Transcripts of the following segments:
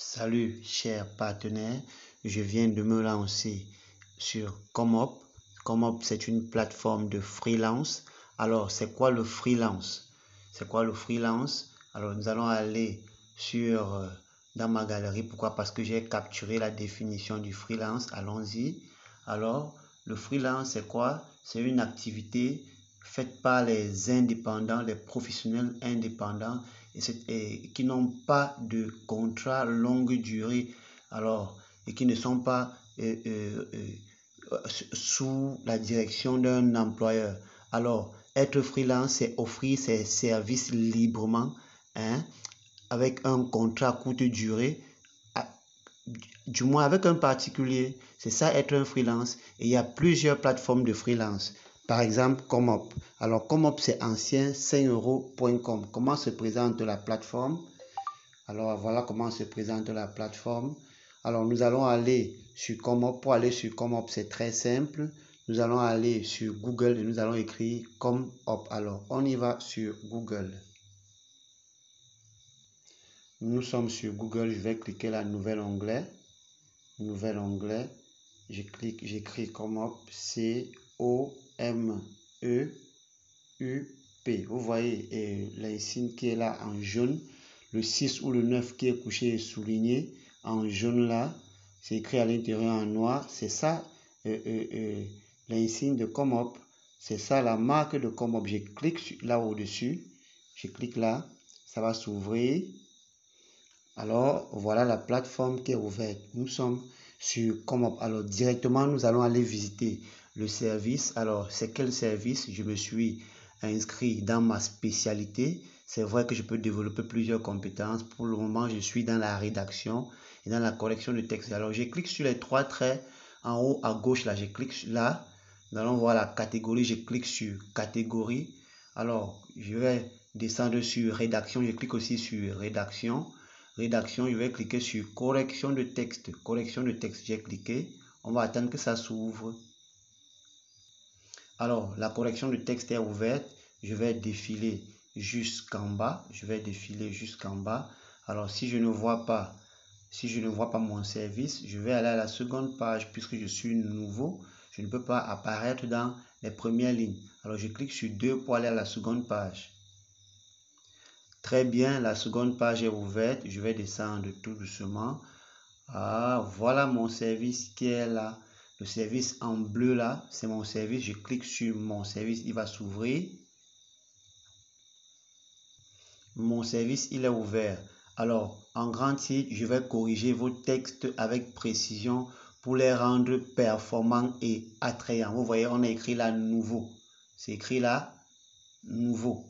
Salut chers partenaires, je viens de me lancer sur Comop. Comop, c'est une plateforme de freelance. Alors, c'est quoi le freelance? Alors, nous allons aller dans ma galerie. Pourquoi? Parce que j'ai capturé la définition du freelance. Allons-y. Alors, le freelance, c'est quoi? C'est une activité faite par les indépendants, les professionnels indépendants et qui n'ont pas de contrat longue durée, et qui ne sont pas sous la direction d'un employeur. Alors, être freelance, c'est offrir ses services librement, avec un contrat courte durée, du moins avec un particulier. C'est ça être un freelance. Et il y a plusieurs plateformes de freelance. Par exemple, Comop. Alors, Comop, c'est ancien 5euros.com. Comment se présente la plateforme? Alors, voilà comment se présente la plateforme. Alors, nous allons aller sur Comop. Pour aller sur Comop, c'est très simple. Nous allons aller sur Google et nous allons écrire Comop. Alors, on y va sur Google. Nous sommes sur Google. Je vais cliquer là, nouvel onglet. J'écris Comop, C-O-M-E-U-P. Vous voyez l'insigne qui est là en jaune, le 6 ou le 9 qui est couché et souligné en jaune là, c'est écrit à l'intérieur en noir. C'est ça l'insigne de Comop, c'est ça la marque de Comop. Je clique là au-dessus, je clique là, ça va s'ouvrir. Alors, voilà la plateforme qui est ouverte. Nous sommes sur Comop. Alors, directement, nous allons aller visiter le service. Alors, c'est quel service? Je me suis inscrit dans ma spécialité. C'est vrai que je peux développer plusieurs compétences. Pour le moment, je suis dans la rédaction et dans la correction de texte. Alors, je clique sur les trois traits en haut à gauche. Là, je clique là. Nous allons voir la catégorie. Je clique sur catégorie. Alors, je vais descendre sur rédaction. Je clique aussi sur rédaction. Je vais cliquer sur correction de texte. J'ai cliqué. On va attendre que ça s'ouvre. Alors, la correction de texte est ouverte. Je vais défiler jusqu'en bas. Alors, si je ne vois pas mon service, je vais aller à la seconde page puisque je suis nouveau. Je ne peux pas apparaître dans les premières lignes. Alors, je clique sur 2 pour aller à la seconde page. Très bien, la seconde page est ouverte. Je vais descendre tout doucement. Ah, voilà mon service qui est là. Le service en bleu là, c'est mon service. Je clique sur mon service, il va s'ouvrir. Mon service, il est ouvert. Alors, en grand titre, je vais corriger vos textes avec précision pour les rendre performants et attrayants. Vous voyez, on a écrit là nouveau. C'est écrit là nouveau.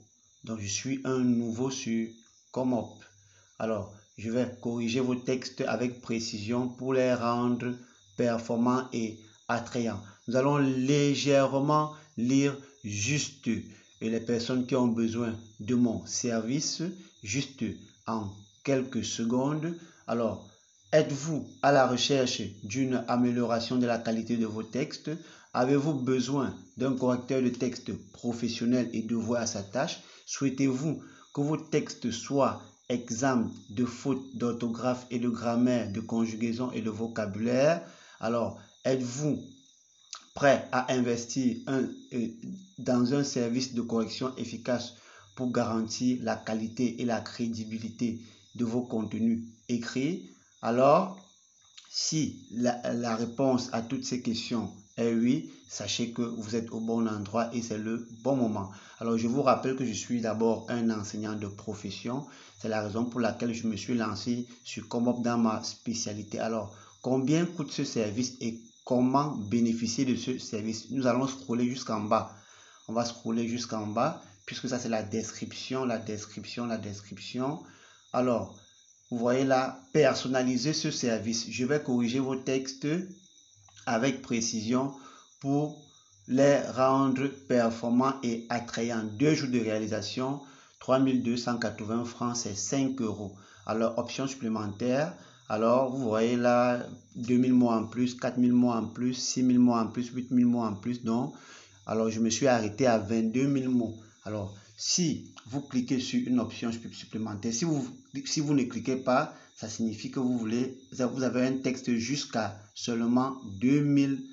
Donc, je suis un nouveau sur Comop. Alors, je vais corriger vos textes avec précision pour les rendre performants et attrayants. Nous allons légèrement lire juste les personnes qui ont besoin de mon service, juste en quelques secondes. Alors, êtes-vous à la recherche d'une amélioration de la qualité de vos textes? Avez-vous besoin d'un correcteur de texte professionnel et dévoué à sa tâche? Souhaitez-vous que vos textes soient exempts de fautes d'orthographe et de grammaire, de conjugaison et de vocabulaire? Alors, êtes-vous prêt à investir dans un service de correction efficace pour garantir la qualité et la crédibilité de vos contenus écrits? Alors, si la réponse à toutes ces questions est oui, sachez que vous êtes au bon endroit et c'est le bon moment. Alors, je vous rappelle que je suis d'abord un enseignant de profession. C'est la raison pour laquelle je me suis lancé sur Comop dans ma spécialité. Alors, combien coûte ce service et comment bénéficier de ce service? Nous allons scroller jusqu'en bas. On va scroller jusqu'en bas puisque ça, c'est la description. Alors, vous voyez là, personnaliser ce service. Je vais corriger vos textes avec précision pour les rendre performants et attrayants. 2 jours de réalisation, 3280 francs, c'est 5 euros. Alors, option supplémentaire. Alors, vous voyez là, 2000 mots en plus, 4000 mots en plus, 6000 mots en plus, 8000 mots en plus. Donc, alors, je me suis arrêté à 22 000 mots. Alors, Si vous cliquez sur une option supplémentaire, si vous ne cliquez pas, ça signifie que vous avez un texte jusqu'à seulement 2000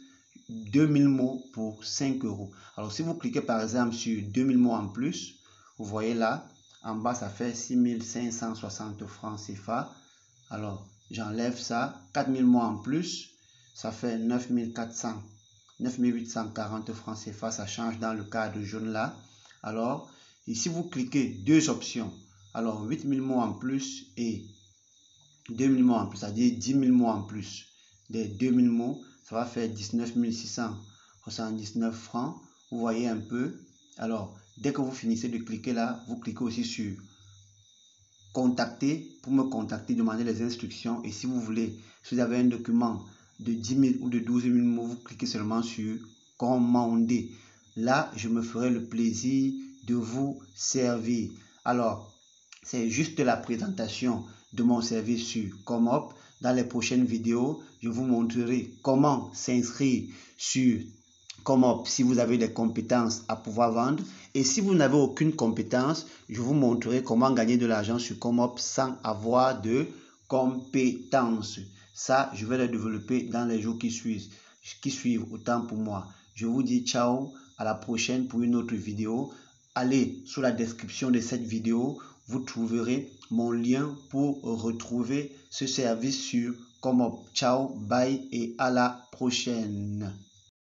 mots pour 5 euros. Alors, si vous cliquez par exemple sur 2000 mots en plus, vous voyez là, en bas, ça fait 6560 francs CFA. Alors, j'enlève ça. 4000 mots en plus, ça fait 9840 francs CFA. Ça change dans le cadre jaune là. Alors, ici, vous cliquez deux options. Alors, 8000 mots en plus et 2000 mots en plus, c'est-à-dire 10 000 mots en plus des 2000 mots, ça va faire 19 679 francs. Vous voyez un peu. Alors, dès que vous finissez de cliquer là, vous cliquez aussi sur contacter pour me contacter, demander les instructions. Et si vous voulez, si vous avez un document de 10 000 ou de 12 000 mots, vous cliquez seulement sur commander. Là, je me ferai le plaisir de vous servir. Alors, c'est juste la présentation de mon service sur Comop. Dans les prochaines vidéos, je vous montrerai comment s'inscrire sur Comop si vous avez des compétences à pouvoir vendre. Et si vous n'avez aucune compétence, je vous montrerai comment gagner de l'argent sur Comop sans avoir de compétences. Ça, je vais le développer dans les jours qui suivent, autant pour moi. Je vous dis ciao, à la prochaine pour une autre vidéo. Allez sous la description de cette vidéo, vous trouverez mon lien pour retrouver ce service sur Comop. Ciao, bye et à la prochaine.